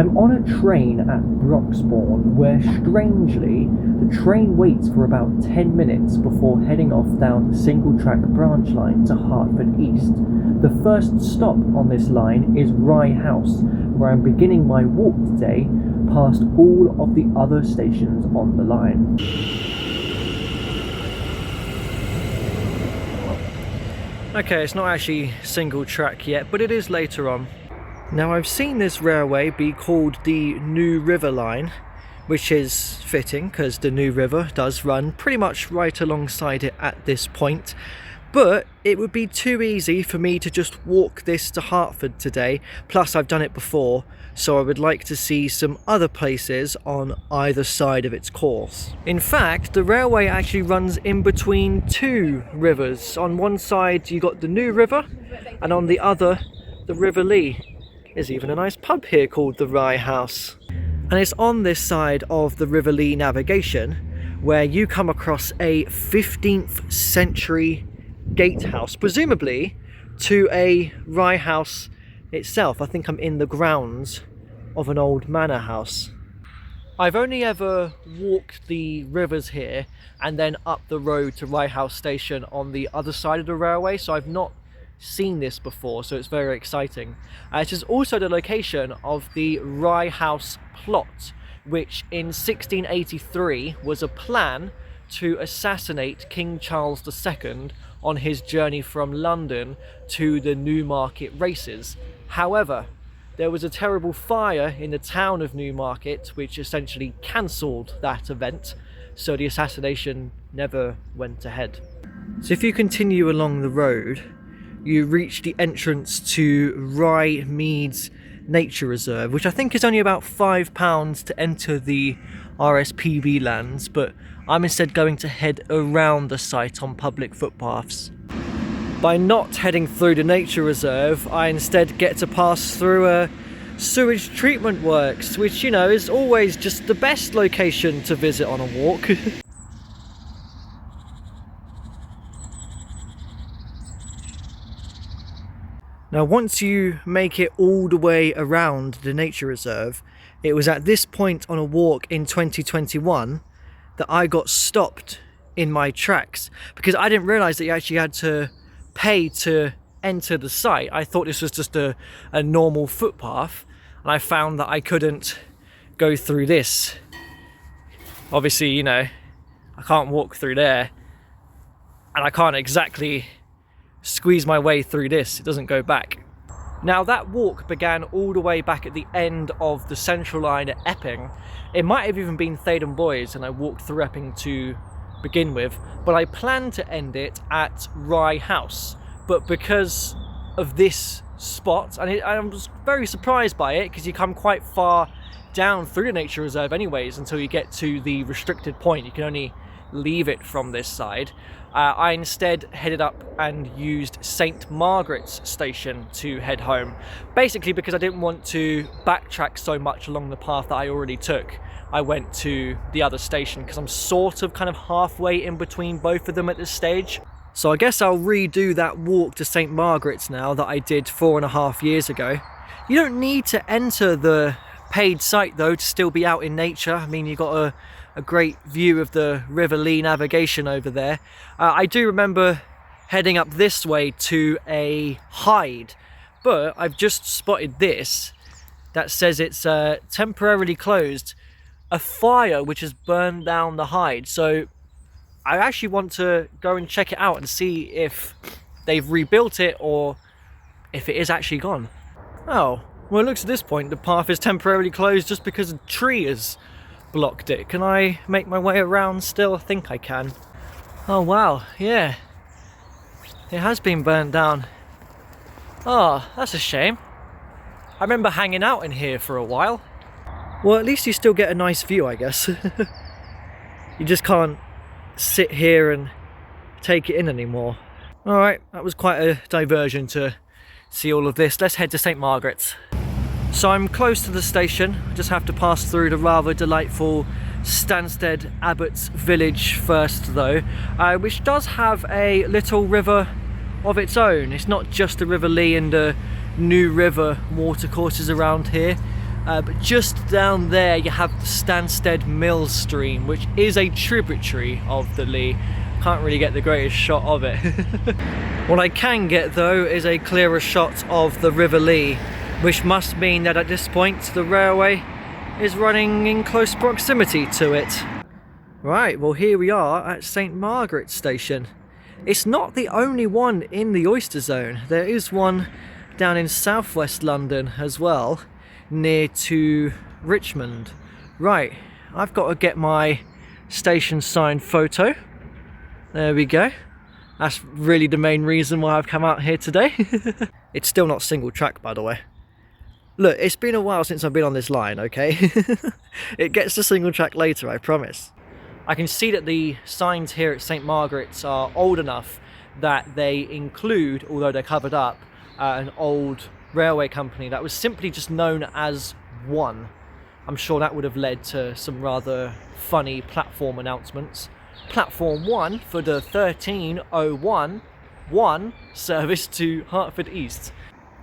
I'm on a train at Broxbourne where, strangely, the train waits for about 10 minutes before heading off down the single-track branch line to Hertford East. The first stop on this line is Rye House, where I'm beginning my walk today past all of the other stations on the line. Okay, it's not actually single track yet, but it is later on. Now, I've seen this railway be called the New River Line, which is fitting because the New River does run pretty much right alongside it at this point. But it would be too easy for me to just walk this to Hertford today, plus I've done it before, so I would like to see some other places on either side of its course. In fact, the railway actually runs in between two rivers. On one side you got the New River, and on the other the River Lee. There's even a nice pub here called the Rye House. And it's on this side of the River Lee navigation where you come across a 15th century gatehouse, presumably to a Rye House itself. I think I'm in the grounds of an old manor house. I've only ever walked the rivers here and then up the road to Rye House station on the other side of the railway, so I've not seen this before, so it's very exciting. It is also the location of the Rye House plot, which in 1683 was a plan to assassinate King Charles II on his journey from London to the Newmarket races. However, there was a terrible fire in the town of Newmarket which essentially cancelled that event, so the assassination never went ahead. So if you continue along the road, you reach the entrance to Rye Meads Nature Reserve, which I think is only about £5 to enter the RSPB lands, but I'm instead going to head around the site on public footpaths. By not heading through the nature reserve, I instead get to pass through a sewage treatment works, which, you know, is always just the best location to visit on a walk. Now, once you make it all the way around the nature reserve, it was at this point on a walk in 2021 that I got stopped in my tracks because I didn't realise that you actually had to pay to enter the site. I thought this was just a normal footpath, and I found that I couldn't go through this. Obviously, you know, I can't walk through there, and I can't exactly squeeze my way through this. It doesn't go back. Now, that walk began all the way back at the end of the central line at Epping. It might have even been Thaden Boys, and I walked through Epping to begin with, but I planned to end it at Rye House. But because of this spot, and I was very surprised by it, because you come quite far down through the nature reserve anyways until you get to the restricted point. You can only leave it from this side. I instead headed up and used St Margaret's station to head home, basically because I didn't want to backtrack so much along the path that I already took. I went to the other station because I'm sort of kind of halfway in between both of them at this stage. So I guess I'll redo that walk to St Margaret's now that I did 4.5 years ago. You don't need to enter the paid site though to still be out in nature. I mean, you got a great view of the River Lee navigation over there. I do remember heading up this way to a hide, but I've just spotted this that says it's temporarily closed. A fire which has burned down the hide, so I actually want to go and check it out and see if they've rebuilt it or if it is actually gone. Oh, well, it looks at this point the path is temporarily closed just because a tree has blocked it. Can I make my way around still? I think I can. Oh wow, yeah, it has been burnt down. Oh, that's a shame. I remember hanging out in here for a while. Well, at least you still get a nice view, I guess. You just can't sit here and take it in anymore. Alright, that was quite a diversion to see all of this. Let's head to St Margaret's. So I'm close to the station. I just have to pass through the rather delightful Stansted Abbots village first though, which does have a little river of its own. It's not just the River Lee and the New River watercourses around here. but just down there you have the Stansted Mill stream, which is a tributary of the Lee. Can't really get the greatest shot of it. What I can get though is a clearer shot of the River Lee, which must mean that at this point the railway is running in close proximity to it. Right, well here we are at St Margaret's station. It's not the only one in the Oyster Zone. There is one down in southwest London as well, near to Richmond. Right, I've got to get my station sign photo. There we go. That's really the main reason why I've come out here today. It's still not single track, by the way. Look, it's been a while since I've been on this line, okay? It gets to single track later, I promise. I can see that the signs here at St Margaret's are old enough that they include, although they're covered up, an old railway company that was simply just known as One. I'm sure that would have led to some rather funny platform announcements. Platform 1 for the 1301 service to Hertford East.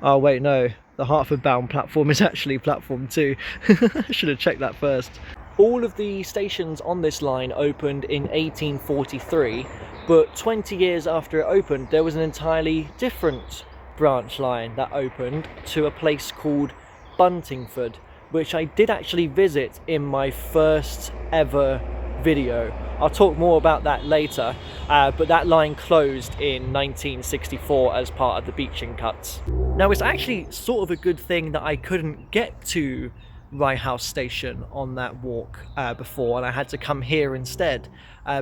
Oh wait, no, the Hertford bound platform is actually platform 2. I should have checked that first. All of the stations on this line opened in 1843, but 20 years after it opened there was an entirely different branch line that opened to a place called Buntingford, which I did actually visit in my first ever video. I'll talk more about that later, but that line closed in 1964 as part of the beaching cuts. Now it's actually sort of a good thing that I couldn't get to Rye House Station on that walk before, and I had to come here instead,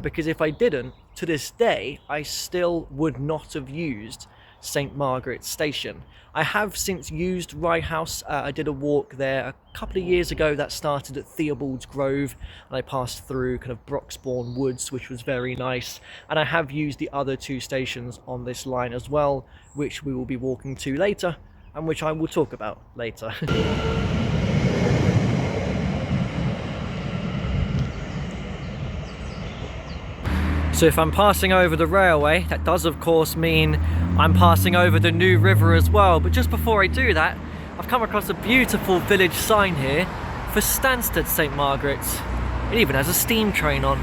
because if I didn't, to this day I still would not have used St Margaret's Station. I have since used Rye House. I did a walk there a couple of years ago that started at Theobald's Grove, and I passed through kind of Broxbourne Woods, which was very nice, and I have used the other 2 stations on this line as well, which we will be walking to later and which I will talk about later. So if I'm passing over the railway, that does of course mean I'm passing over the New River as well. But just before I do that, I've come across a beautiful village sign here for Stansted St Margaret's. It even has a steam train on.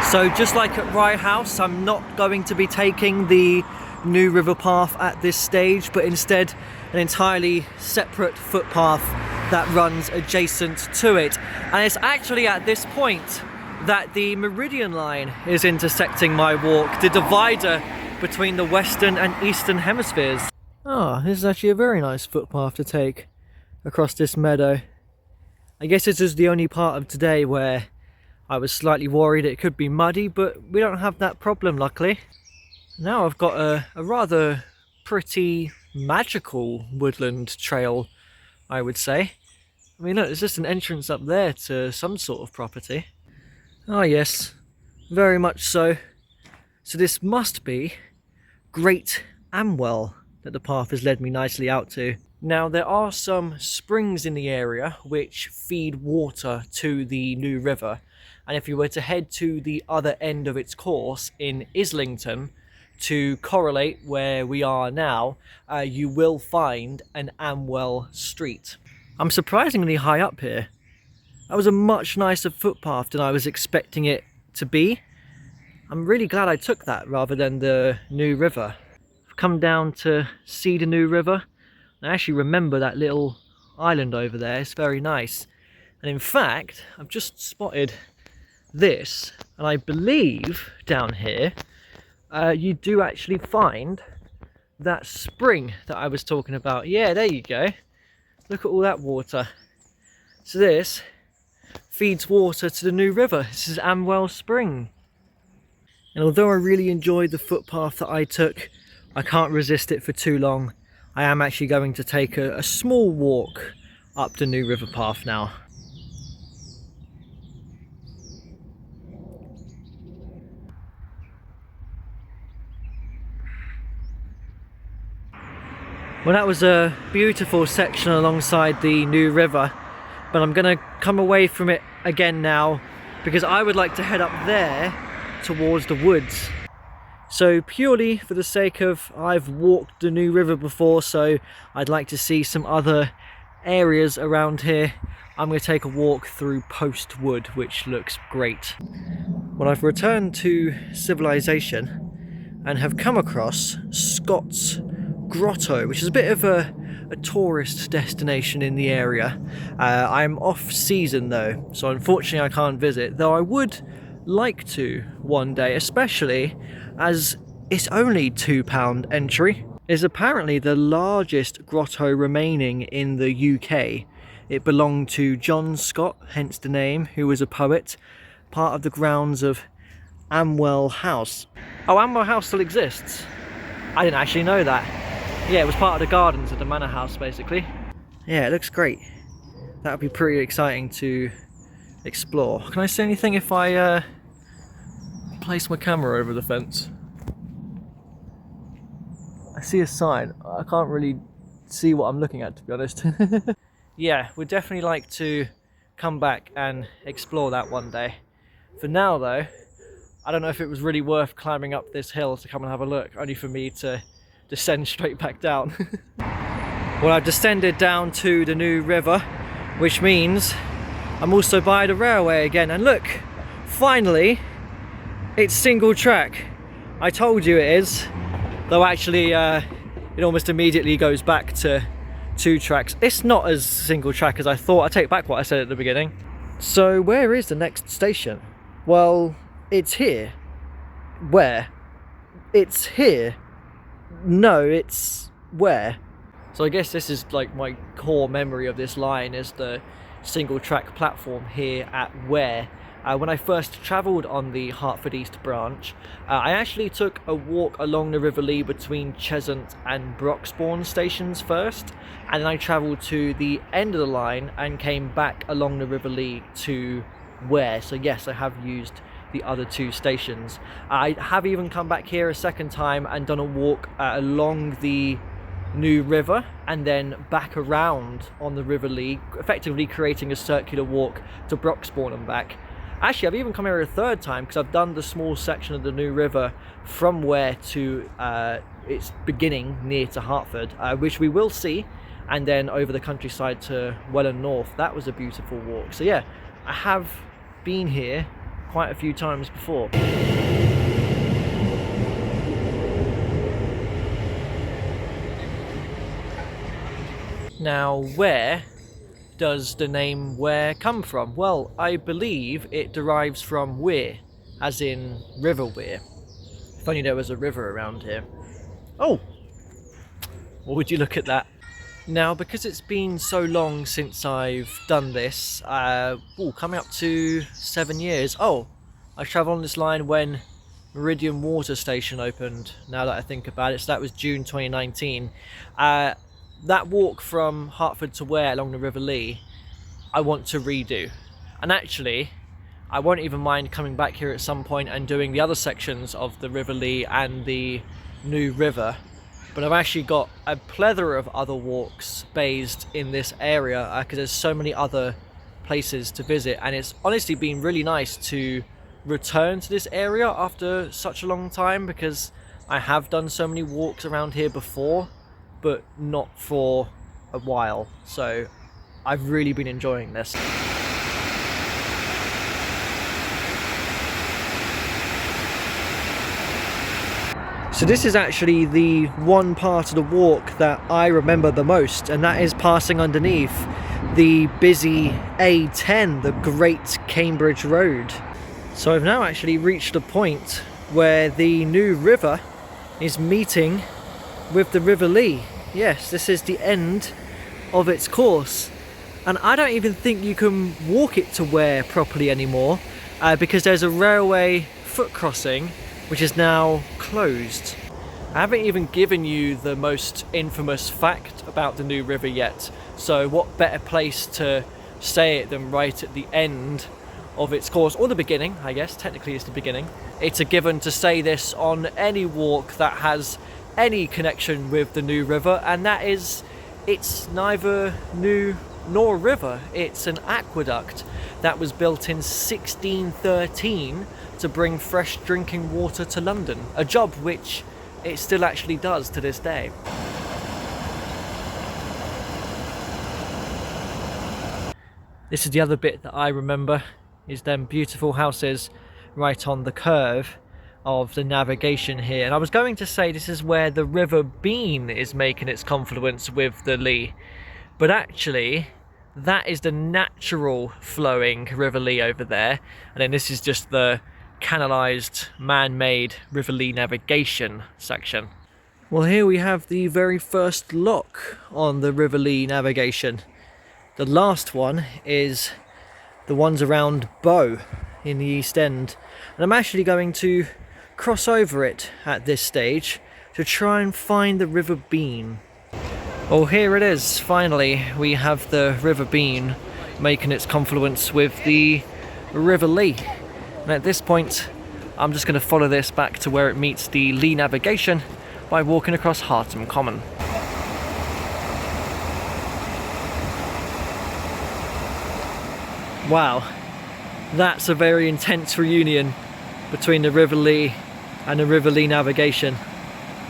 So just like at Rye House, I'm not going to be taking the New River path at this stage, but instead an entirely separate footpath that runs adjacent to it. And it's actually at this point that the Meridian line is intersecting my walk, the divider between the western and eastern hemispheres. Ah, this is actually a very nice footpath to take across this meadow. I guess this is the only part of today where I was slightly worried it could be muddy, but we don't have that problem luckily. Now I've got a rather pretty magical woodland trail, I would say. I mean look, there's just an entrance up there to some sort of property. Ah yes, very much so. So this must be Great Amwell that the path has led me nicely out to. Now there are some springs in the area which feed water to the New River, and if you were to head to the other end of its course in Islington to correlate where we are now, you will find an Amwell Street. I'm surprisingly high up here. That was a much nicer footpath than I was expecting it to be. I'm really glad I took that rather than the New River. I've come down to see the New River. I actually remember that little island over there. It's very nice. And in fact, I've just spotted this, and I believe down here you do actually find that spring that I was talking about. Yeah, there you go. Look at all that water. So this feeds water to the New River. This is Amwell Spring. And although I really enjoyed the footpath that I took, I can't resist it for too long. I am actually going to take a small walk up the New River path now. Well, that was a beautiful section alongside the New River, but I'm going to come away from it again now because I would like to head up there towards the woods. So purely for the sake of, I've walked the New River before, so I'd like to see some other areas around here, I'm going to take a walk through Post Wood, which looks great. Well, I've returned to civilization and have come across Scott's Grotto, which is a bit of a tourist destination in the area. I'm off season though, so unfortunately I can't visit, though I would like to one day, especially as it's only £2 entry. It's apparently the largest grotto remaining in the UK. It belonged to John Scott, hence the name, who was a poet, part of the grounds of Amwell House. Oh, Amwell House still exists? I didn't actually know that. Yeah, it was part of the gardens of the manor house, basically. Yeah, it looks great. That would be pretty exciting to explore. Can I say anything if I place my camera over the fence? I see a sign. I can't really see what I'm looking at, to be honest. Yeah, we'd definitely like to come back and explore that one day. For now though, I don't know if it was really worth climbing up this hill to come and have a look, only for me to descend straight back down. Well, I've descended down to the New River, which means I'm also by the railway again. And look, finally, it's single track. I told you it is, though actually it almost immediately goes back to 2 tracks. It's not as single track as I thought. I take back what I said at the beginning. So where is the next station? Well, it's here. Where? It's here. No, it's where? So I guess this is like my core memory of this line, is the single track platform here at Ware. When I first travelled on the Hertford East branch, I actually took a walk along the River Lee between Cheshunt and Broxbourne stations first, and then I travelled to the end of the line and came back along the River Lee to Ware. So yes, I have used the other 2 stations. I have even come back here a second time and done a walk along the New River and then back around on the River Lee, effectively creating a circular walk to Broxbourne and back. Actually, I've even come here a 3rd time because I've done the small section of the New River from Ware to its beginning near to Hertford, which we will see, and then over the countryside to Welland North. That was a beautiful walk. So yeah, I have been here quite a few times before. Now, where does the name Ware come from? Well, I believe it derives from Wear, as in River Wear. If only there was a river around here. Oh! Well, would you look at that? Now, because it's been so long since I've done this, coming up to 7 years. Oh, I travelled on this line when Meridian Water Station opened, now that I think about it. So that was June 2019. That walk from Hertford to Ware along the River Lee, I want to redo. And actually, I won't even mind coming back here at some point and doing the other sections of the River Lee and the New River. But I've actually got a plethora of other walks based in this area because there's so many other places to visit, and it's honestly been really nice to return to this area after such a long time, because I have done so many walks around here before, but not for a while, so I've really been enjoying this. So this is actually the one part of the walk that I remember the most, and that is passing underneath the busy A10, the Great Cambridge Road. So I've now actually reached a point where the New River is meeting with the River Lee. Yes, this is the end of its course. And I don't even think you can walk it to Ware properly anymore because there's a railway foot crossing which is now closed. I haven't even given you the most infamous fact about the New River yet, so what better place to say it than right at the end of its course, or the beginning, I guess. Technically it's the beginning. It's a given to say this on any walk that has any connection with the New River, and that is, it's neither new nor a river. It's an aqueduct that was built in 1613 to bring fresh drinking water to London, a job which it still actually does to this day. This is the other bit that I remember, is them beautiful houses right on the curve of the navigation here. And I was going to say this is where the River Bean is making its confluence with the Lee, but actually that is the natural flowing River Lee over there, and then this is just the canalised, man-made River Lee navigation section. Well, here we have the very first lock on the River Lee navigation. The last one is the ones around Bow in the East End, and I'm actually going to cross over it at this stage to try and find the River Bean. Well, here it is, finally. We have the River Bean making its confluence with the River Lee. And at this point, I'm just going to follow this back to where it meets the Lee navigation by walking across Hartham Common. Wow, that's a very intense reunion between the River Lee and the River Lee navigation.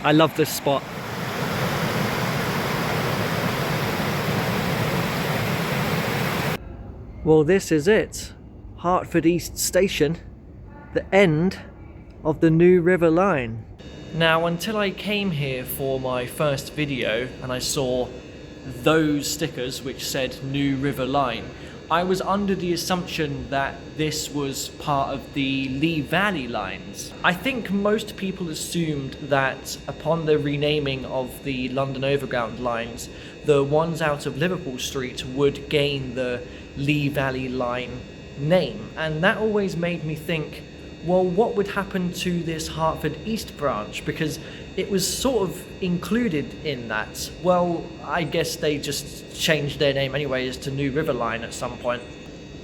I love this spot. Well, this is it. Hertford East Station, the end of the New River Line. Now, until I came here for my first video and I saw those stickers which said New River Line, I was under the assumption that this was part of the Lee Valley lines. I think most people assumed that upon the renaming of the London Overground lines, the ones out of Liverpool Street would gain the Lee Valley line name, and that always made me think, well, what would happen to this Hertford East branch, because it was sort of included in that. Well, I guess they just changed their name anyways to New River Line at some point.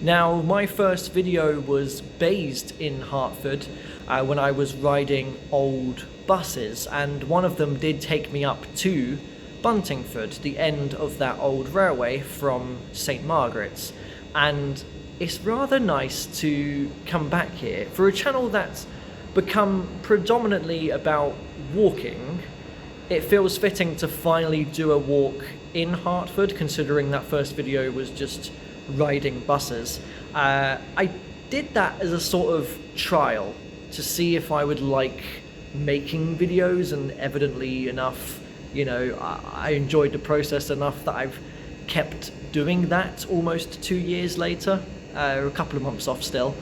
Now, my first video was based in Hertford when I was riding old buses, and one of them did take me up to Buntingford, the end of that old railway from St Margaret's, and it's rather nice to come back here for a channel that's become predominantly about walking. It feels fitting to finally do a walk in Hertford, considering that first video was just riding buses. I did that as a sort of trial to see if I would like making videos, and evidently enough, you know, I enjoyed the process enough that I've kept doing that almost 2 years later, a couple of months off still.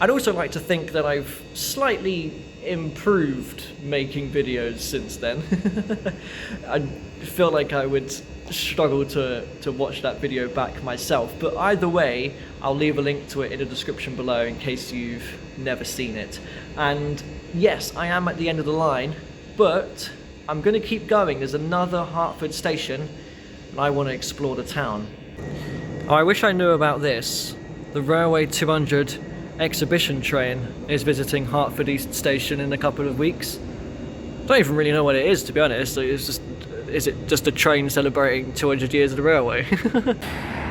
I'd also like to think that I've slightly improved making videos since then. I feel like I would struggle to watch that video back myself, but either way, I'll leave a link to it in the description below in case you've never seen it. And yes, I am at the end of the line, but I'm going to keep going. There's another Hertford station, and I want to explore the town. Oh, I wish I knew about this. The Railway 200 exhibition train is visiting Hertford East Station in a couple of weeks. I don't even really know what it is, to be honest. Is it just a train celebrating 200 years of the railway?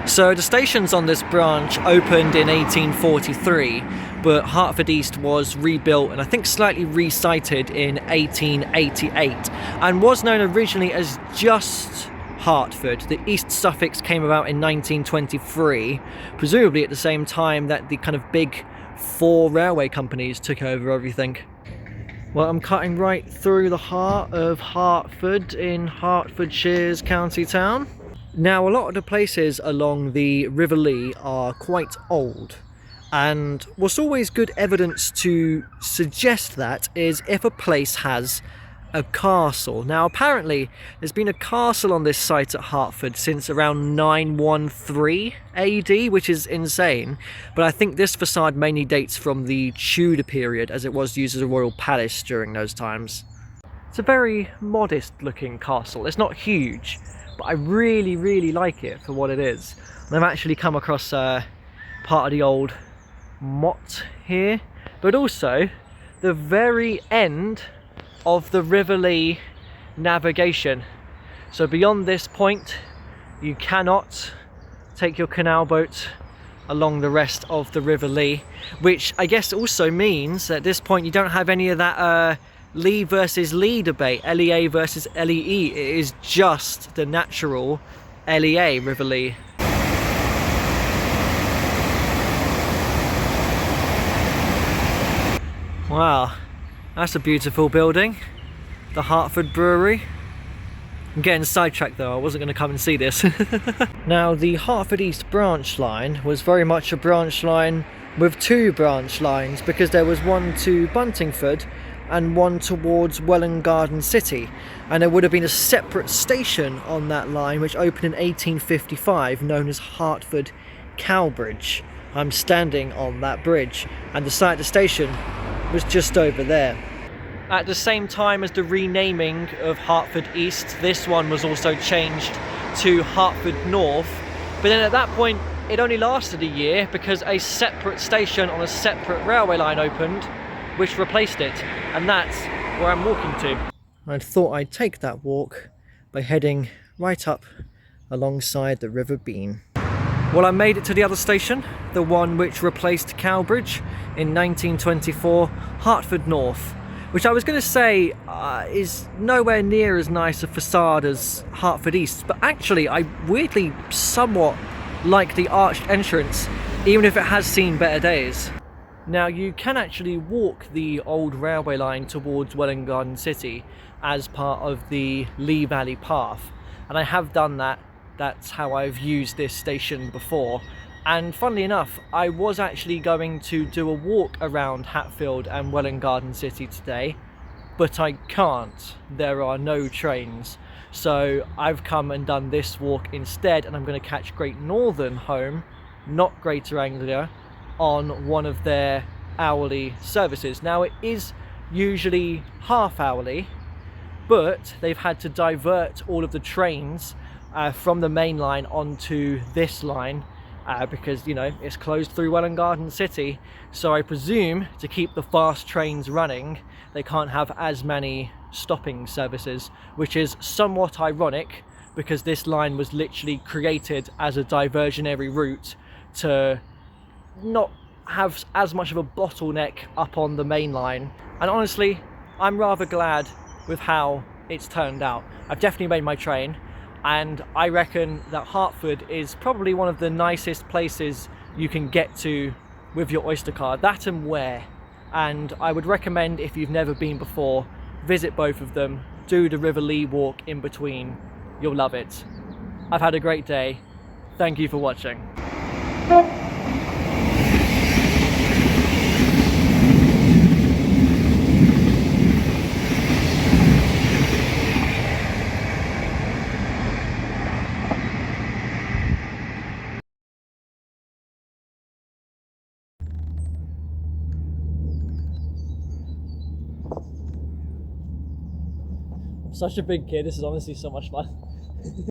So the stations on this branch opened in 1843, but Hertford East was rebuilt and I think slightly resited in 1888, and was known originally as just Hertford. The East suffix came about in 1923, presumably at the same time that the kind of big 4 railway companies took over everything. Well, I'm cutting right through the heart of Hertford in Hertfordshire's county town. Now, a lot of the places along the River Lee are quite old, and what's always good evidence to suggest that is if a place has a castle. Now, apparently there's been a castle on this site at Hertford since around 913 AD, which is insane, but I think this facade mainly dates from the Tudor period, as it was used as a royal palace during those times. It's a very modest looking castle. It's not huge, but I really like it for what it is. And I've actually come across part of the old motte here, but also the very end of the River Lee navigation. So beyond this point, you cannot take your canal boat along the rest of the River Lee, which I guess also means at this point you don't have any of that Lee versus Lee debate, LEA versus LEE. It is just the natural LEA River Lee. Wow, that's a beautiful building. The Hertford Brewery. I'm getting sidetracked though, I wasn't going to come and see this. Now, the Hertford East branch line was very much a branch line with two branch lines, because there was one to Buntingford and one towards Welwyn Garden City, and there would have been a separate station on that line which opened in 1855 known as Hertford Cowbridge. I'm standing on that bridge and the site of the station was just over there. At the same time as the renaming of Hertford East, this one was also changed to Hertford North, but then at that point it only lasted a year because a separate station on a separate railway line opened which replaced it, and that's where I'm walking to. I thought I'd take that walk by heading right up alongside the River Bean. Well, I made it to the other station, the one which replaced Cowbridge in 1924, Hertford North, which I was going to say is nowhere near as nice a facade as Hertford East, but actually I weirdly somewhat like the arched entrance, even if it has seen better days. Now, you can actually walk the old railway line towards Welwyn Garden City as part of the Lee Valley Path, and I have done that. That's how I've used this station before, and funnily enough, I was actually going to do a walk around Hatfield and Welwyn Garden City today, but I can't. There are no trains, so I've come and done this walk instead, and I'm going to catch Great Northern home, not Greater Anglia, on one of their hourly services. Now, it is usually half hourly, but they've had to divert all of the trains from the main line onto this line because, you know, it's closed through Welwyn Garden City, so I presume to keep the fast trains running they can't have as many stopping services, which is somewhat ironic because this line was literally created as a diversionary route to not have as much of a bottleneck up on the main line, and honestly I'm rather glad with how it's turned out. I've definitely made my train, and I reckon that Hertford is probably one of the nicest places you can get to with your Oyster card, that and Ware, and I would recommend, if you've never been before, visit both of them, do the River Lee walk in between, you'll love it. I've had a great day, thank you for watching. Such a big kid, this is honestly so much fun.